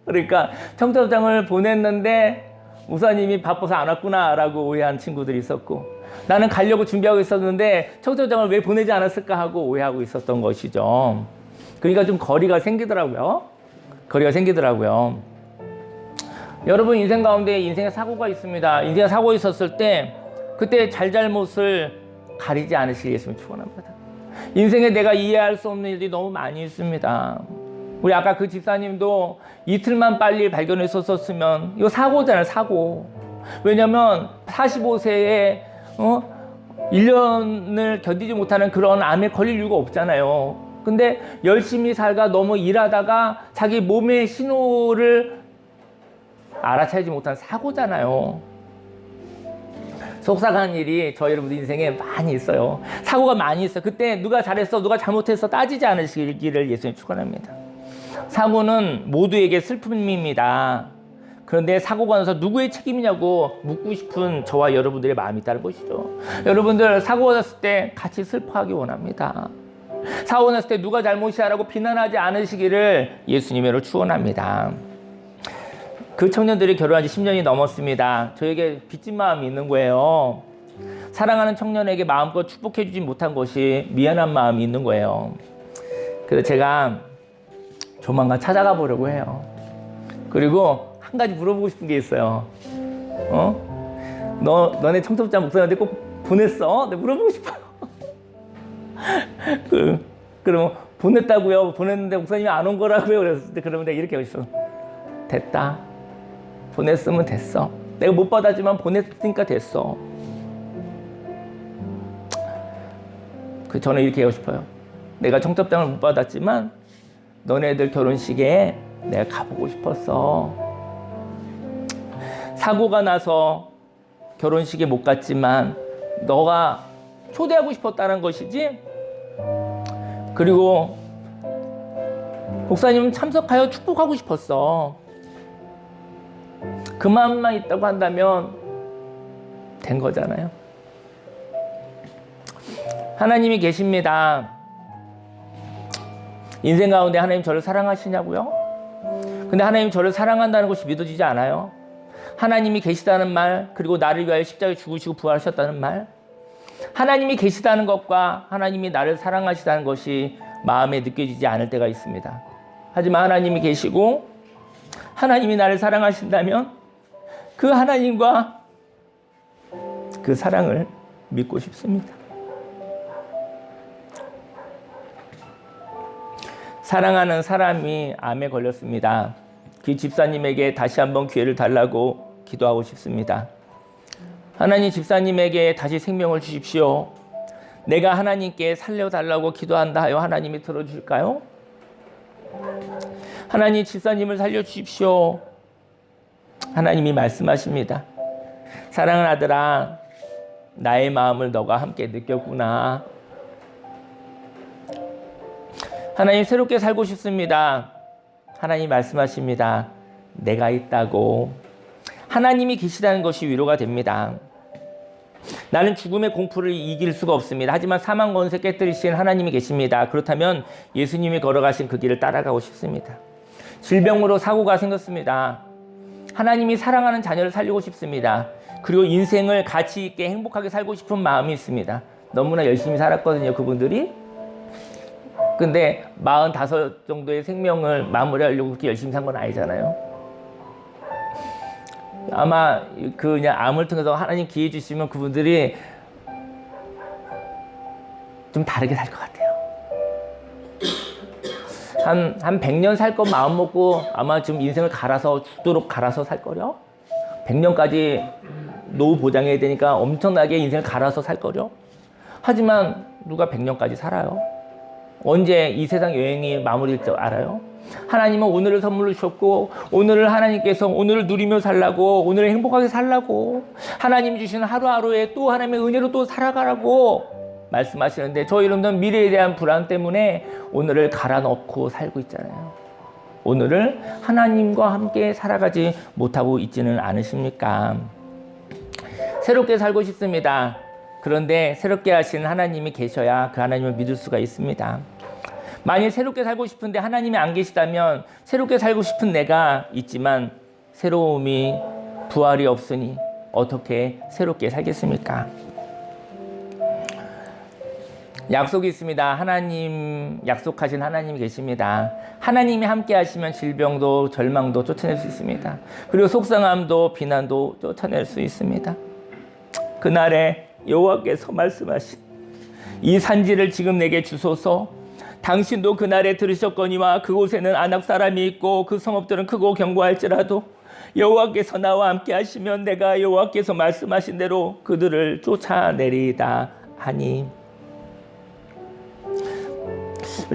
그러니까 청첩장을 보냈는데 목사님이 바빠서 안 왔구나 라고 오해한 친구들이 있었고, 나는 가려고 준비하고 있었는데 청첩장을 왜 보내지 않았을까 하고 오해하고 있었던 것이죠. 그러니까 좀 거리가 생기더라고요. 여러분 인생 가운데 인생의 사고가 있습니다. 인생의 사고가 있었을 때 그때 잘잘못을 가리지 않으시겠으면 축원합니다. 인생에 내가 이해할 수 없는 일들이 너무 많이 있습니다. 우리 아까 그 집사님도 이틀만 빨리 발견했었으면 이거 사고잖아요. 사고. 왜냐면 45세에 1년을 견디지 못하는 그런 암에 걸릴 이유가 없잖아요. 근데 열심히 살가 너무 일하다가 자기 몸의 신호를 알아차리지 못한 사고잖아요. 속상한 일이 저희 여러분들 인생에 많이 있어요. 사고가 많이 있어요. 그때 누가 잘했어, 누가 잘못했어 따지지 않으시기를 예수님 축원합니다. 사고는 모두에게 슬픔입니다. 그런데 사고가 나서 누구의 책임이냐고 묻고 싶은 저와 여러분들의 마음이 있다는 것이죠. 여러분들 사고가 났을 때 같이 슬퍼하기 원합니다. 사고 났을 때 누가 잘못이야라고 비난하지 않으시기를 예수님으로 축원합니다. 그 청년들이 결혼한 지 10년이 넘었습니다. 저에게 빚진 마음이 있는 거예요. 사랑하는 청년에게 마음껏 축복해 주지 못한 것이 미안한 마음이 있는 거예요. 그래서 제가 조만간 찾아가 보려고 해요. 그리고 한 가지 물어보고 싶은 게 있어요. 너네 청첩장 목사님한테 꼭 보냈어? 내가 물어보고 싶어요. 그러면 보냈다고요? 보냈는데 목사님이 안 온 거라고요? 그랬을 때 그러면 내가 이렇게 하고 있어. 됐다. 보냈으면 됐어. 내가 못 받았지만 보냈으니까 됐어. 저는 이렇게 하고 싶어요. 내가 청첩장을 못 받았지만 너네들 결혼식에 내가 가보고 싶었어. 사고가 나서 결혼식에 못 갔지만 너가 초대하고 싶었다는 것이지. 그리고 목사님 참석하여 축복하고 싶었어. 그 마음만 있다고 한다면 된 거잖아요. 하나님이 계십니다. 인생 가운데 하나님 저를 사랑하시냐고요? 근데 하나님 저를 사랑한다는 것이 믿어지지 않아요. 하나님이 계시다는 말, 그리고 나를 위하여 십자가에 죽으시고 부활하셨다는 말, 하나님이 계시다는 것과 하나님이 나를 사랑하시다는 것이 마음에 느껴지지 않을 때가 있습니다. 하지만 하나님이 계시고 하나님이 나를 사랑하신다면 그 하나님과 그 사랑을 믿고 싶습니다. 사랑하는 사람이 암에 걸렸습니다. 그 집사님에게 다시 한번 기회를 달라고 기도하고 싶습니다. 하나님, 집사님에게 다시 생명을 주십시오. 내가 하나님께 살려달라고 기도한다 하여 하나님이 들어주실까요? 하나님, 집사님을 살려주십시오. 하나님이 말씀하십니다. 사랑하는 아들아, 나의 마음을 너가 함께 느꼈구나. 하나님, 새롭게 살고 싶습니다. 하나님 말씀하십니다. 내가 있다고. 하나님이 계시다는 것이 위로가 됩니다. 나는 죽음의 공포를 이길 수가 없습니다. 하지만 사망 권세 깨뜨리신 하나님이 계십니다. 그렇다면 예수님이 걸어가신 그 길을 따라가고 싶습니다. 질병으로 사고가 생겼습니다. 하나님이 사랑하는 자녀를 살리고 싶습니다. 그리고 인생을 가치 있게 행복하게 살고 싶은 마음이 있습니다. 너무나 열심히 살았거든요, 그분들이. 근데 45 정도의 생명을 마무리하려고 그렇게 열심히 산 건 아니잖아요. 아마 그냥 암을 통해서 하나님 기회 주시면 그분들이 좀 다르게 살 것 같아요. 한 100년 살 거 마음 먹고 아마 지금 인생을 갈아서 죽도록 갈아서 살 거려? 100년까지 노후 보장해야 되니까 엄청나게 인생을 갈아서 살 거려? 하지만 누가 100년까지 살아요? 언제 이 세상 여행이 마무리될 줄 알아요? 하나님은 오늘을 선물로 주셨고, 오늘을 하나님께서 오늘을 누리며 살라고, 오늘을 행복하게 살라고, 하나님 주시는 하루하루에 또 하나님의 은혜로 또 살아가라고 말씀하시는데, 저희 여러분들은 미래에 대한 불안 때문에 오늘을 갈아넣고 살고 있잖아요. 오늘을 하나님과 함께 살아가지 못하고 있지는 않으십니까? 새롭게 살고 싶습니다. 그런데 새롭게 하신 하나님이 계셔야 그 하나님을 믿을 수가 있습니다. 만일 새롭게 살고 싶은데 하나님이 안 계시다면 새롭게 살고 싶은 내가 있지만 새로움이 부활이 없으니 어떻게 새롭게 살겠습니까? 약속이 있습니다. 하나님, 약속하신 하나님이 계십니다. 하나님이 함께 하시면 질병도 절망도 쫓아낼 수 있습니다. 그리고 속상함도 비난도 쫓아낼 수 있습니다. 그날에 여호와께서 말씀하신 이 산지를 지금 내게 주소서. 당신도 그날에 들으셨거니와 그곳에는 아낙 사람이 있고 그 성읍들은 크고 견고할지라도 여호와께서 나와 함께 하시면 내가 여호와께서 말씀하신 대로 그들을 쫓아내리다 하니.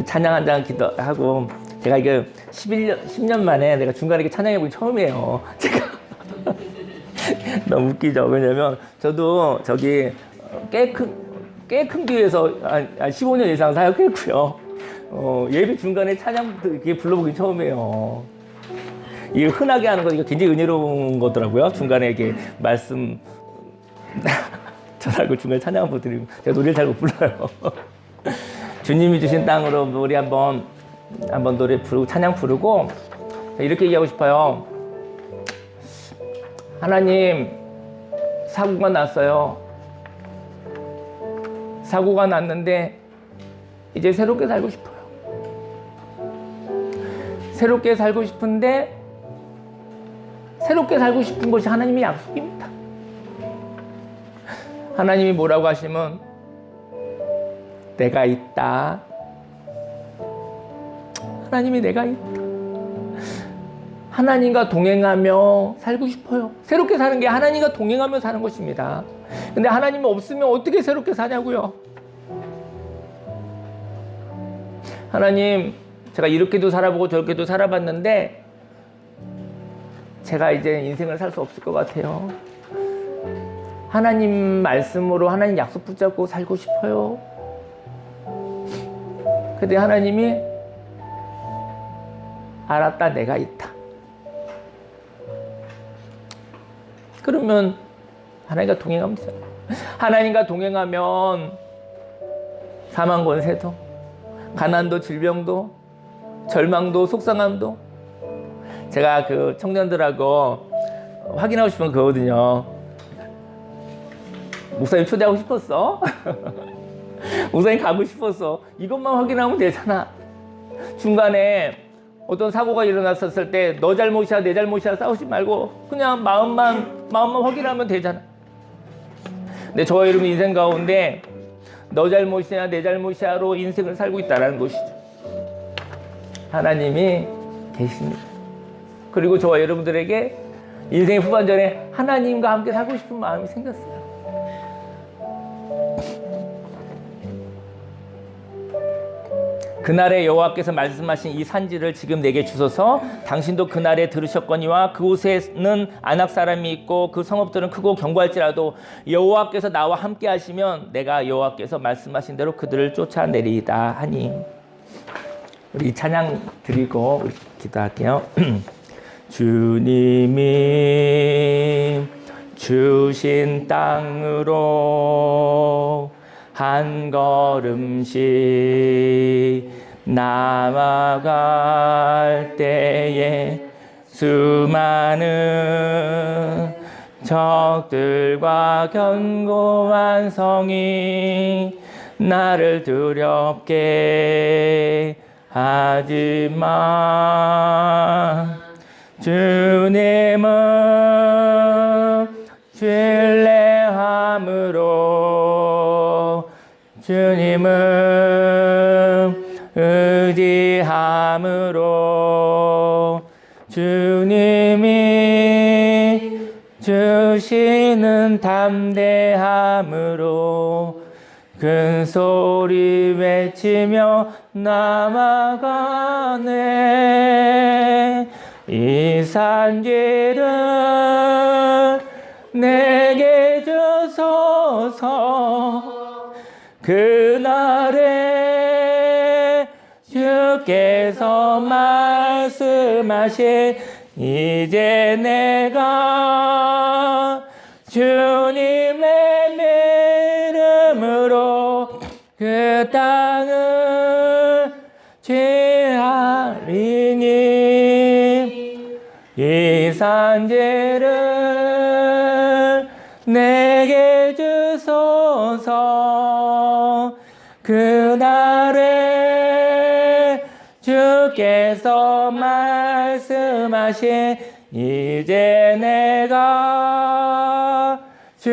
찬양 한 장 기도하고, 제가 이거 10년 만에 내가 중간에 이렇게 찬양해보기 처음이에요. 제가 너무 웃기죠. 왜냐면 저도 저기 꽤 큰 교회에서 한 15년 이상 사역했고요. 예배 중간에 찬양 이렇게 불러보기 처음이에요. 이게 흔하게 하는 거 이거 굉장히 은혜로운 거더라고요. 중간에 이렇게 말씀 전하고 중간에 찬양 한번 드리고, 제가 노래를 잘 못 불러요. 주님이 주신 땅으로 우리 한번 노래 부르고 찬양 부르고 이렇게 얘기하고 싶어요. 하나님, 사고가 났어요. 사고가 났는데 이제 새롭게 살고 싶어요. 새롭게 살고 싶은데 새롭게 살고 싶은 것이 하나님의 약속입니다. 하나님이 뭐라고 하시면 내가 있다. 하나님이 내가 있다. 하나님과 동행하며 살고 싶어요. 새롭게 사는 게 하나님과 동행하며 사는 것입니다. 근데 하나님이 없으면 어떻게 새롭게 사냐고요. 하나님, 제가 이렇게도 살아보고 저렇게도 살아봤는데 제가 이제 인생을 살 수 없을 것 같아요. 하나님 말씀으로 하나님 약속 붙잡고 살고 싶어요. 근데 하나님이 알았다, 내가 있다. 그러면 하나님과 동행하면 되잖아요. 하나님과 동행하면 사망 권세도, 가난도, 질병도, 절망도, 속상함도. 제가 그 청년들하고 확인하고 싶은 거거든요. 목사님 초대하고 싶었어? 목사님 가고 싶었어. 이것만 확인하면 되잖아. 중간에 어떤 사고가 일어났었을 때 너 잘못이야 내 잘못이야 싸우지 말고 그냥 마음만 확인하면 되잖아. 근데 저와 여러분 인생 가운데 너 잘못이야 내 잘못이야로 인생을 살고 있다는 것이죠. 하나님이 계십니다. 그리고 저와 여러분들에게 인생의 후반전에 하나님과 함께 살고 싶은 마음이 생겼어요. 그날에 여호와께서 말씀하신 이 산지를 지금 내게 주소서. 당신도 그날에 들으셨거니와 그곳에는 아낙 사람이 있고 그 성읍들은 크고 견고할지라도 여호와께서 나와 함께 하시면 내가 여호와께서 말씀하신 대로 그들을 쫓아내리이다 하니. 우리 찬양 드리고 우리 기도할게요. 주님이 주신 땅으로 한 걸음씩 나아갈 때에 수많은 적들과 견고한 성이 나를 두렵게 하지만 주님은 신뢰함으로 주님은 의지함으로 주님이 주시는 담대함으로 큰 소리 외치며 나아가네. 이 산길을 내게 주소서. 그날에 주께서 말씀하신 이제 내가 주님의 믿음으로 그 땅을 취하리니 이 산지를 내게 주소서. 그날에 주께서 말씀하신 이제 내가 주